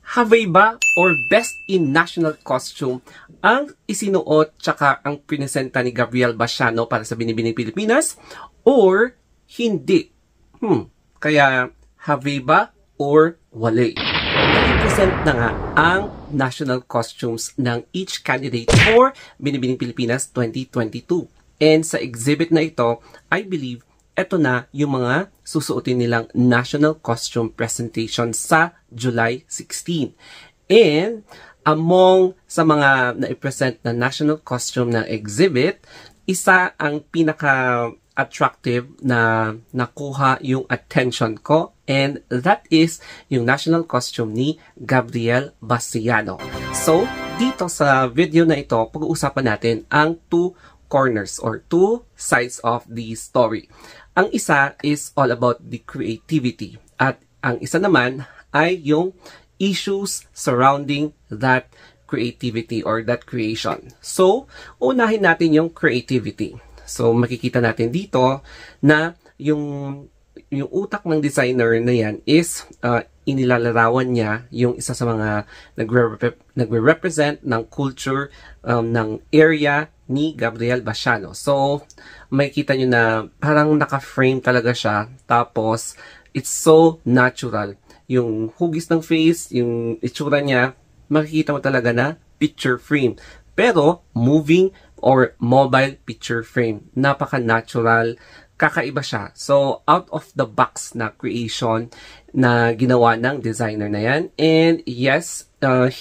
Havey ba or Best in National Costume ang isinuot tsaka ang pinesenta ni Gabrielle Basiano para sa Binibining Pilipinas or hindi? Kaya Havey ba or Waley? I-present na nga ang national costumes ng each candidate for Binibining Pilipinas 2022. And sa exhibit na ito, I believe ito na yung mga susuotin nilang national costume presentation sa July 16. And among sa mga na-present na national costume ng exhibit, isa ang pinaka-attractive na nakuha yung attention ko, and that is yung national costume ni Gabrielle Basiano. So, dito sa video na ito, pag-uusapan natin ang two corners or two sides of the story. Ang isa is all about the creativity at ang isa naman ay yung issues surrounding that creativity or that creation. So, unahin natin yung creativity. So, makikita natin dito na yung utak ng designer na yan is inilalarawan niya yung isa sa mga nagre-represent ng culture ng area ni Gabrielle Basiano. So, makikita nyo na parang naka-frame talaga siya. Tapos, it's so natural. Yung hugis ng face, yung itsura niya, makikita mo talaga na picture frame. Pero, moving or mobile picture frame. Napaka-natural. Kakaiba siya. So, out of the box na creation na ginawa ng designer na yan. And yes,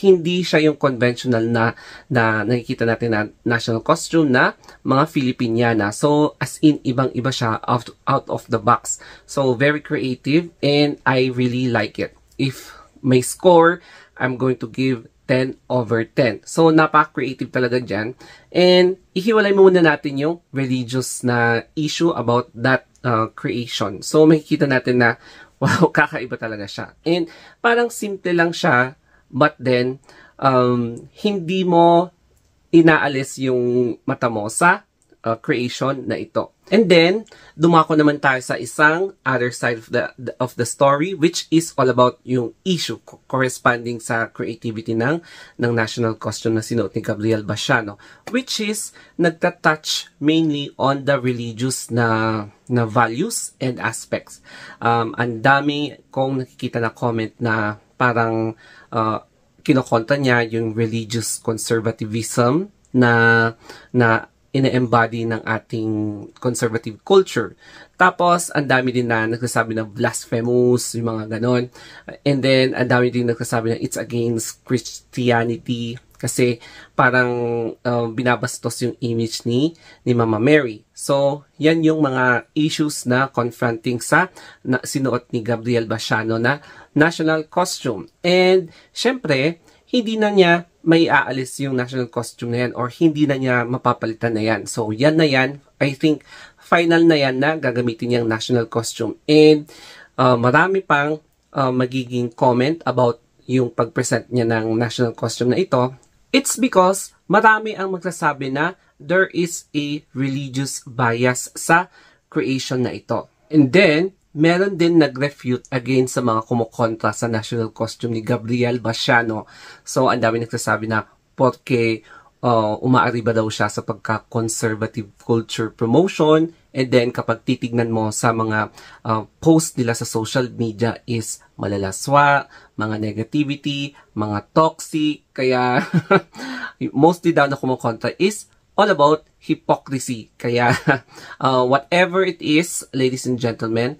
hindi siya yung conventional na nakikita natin na national costume na mga Filipiniana. So, as in, ibang-iba siya out of the box. So, very creative and I really like it. If may score, I'm going to give 10/10. So, napaka-creative talaga dyan. And, ihiwalay muna natin yung religious na issue about that creation. So, makikita natin na, wow, kakaiba talaga siya. And, parang simple lang siya, but then, hindi mo inaalis yung mata mo sa creation na ito. And then, dumako naman tayo sa isang other side of the story, which is all about yung issue corresponding sa creativity ng national costume na sinuot ni Gabrielle Basiano, which is nagtatouch mainly on the religious na values and aspects. Ang dami kong nakikita na comment na parang kinokontra niya yung religious conservatism na ina-embody ng ating conservative culture. Tapos, ang dami din na nagsasabi ng blasphemous, yung mga ganon. And then, ang dami din nagsasabi na it's against Christianity kasi parang binabastos yung image ni Mama Mary. So, yan yung mga issues na confronting sa sinuot ni Gabrielle Basiano na national costume. And, syempre, hindi na niya may aalis yung national costume na yan or hindi na niya mapapalitan na yan. So, yan na yan. I think, final na yan na gagamitin niyang national costume. And, marami pang magiging comment about yung pag-present niya ng national costume na ito. It's because marami ang magsasabi na there is a religious bias sa creation na ito. And then, meron din nag-refute against sa mga kumukontra sa national costume ni Gabrielle Basiano. So, ang dami nagsasabi na porque umaariba daw siya sa pagka-conservative culture promotion. And then, kapag titignan mo sa mga post nila sa social media is malalaswa, mga negativity, mga toxic. Kaya, mostly daw na kumukontra is all about hypocrisy. Kaya, whatever it is, ladies and gentlemen,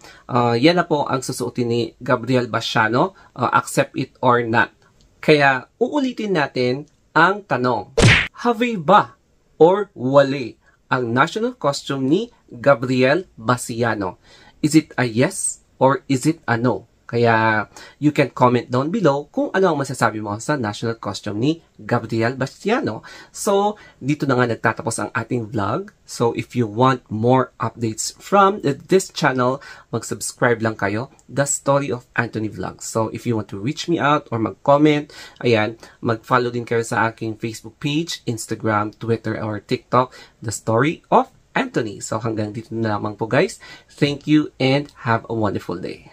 yan na po ang susuotin ni Gabrielle Basiano, accept it or not. Kaya, uulitin natin ang tanong, Havey ba or Waley ang national costume ni Gabrielle Basiano? Is it a yes or is it a no? Kaya, you can comment down below kung ano ang masasabi mo sa national costume ni Gabrielle Basiano. So, dito na nga nagtatapos ang ating vlog. So, if you want more updates from this channel, mag-subscribe lang kayo, The Story of Anthony Vlogs. So, if you want to reach me out or mag-comment, ayan, mag-follow din kayo sa aking Facebook page, Instagram, Twitter, or TikTok, The Story of Anthony. So, hanggang dito na lamang po guys. Thank you and have a wonderful day.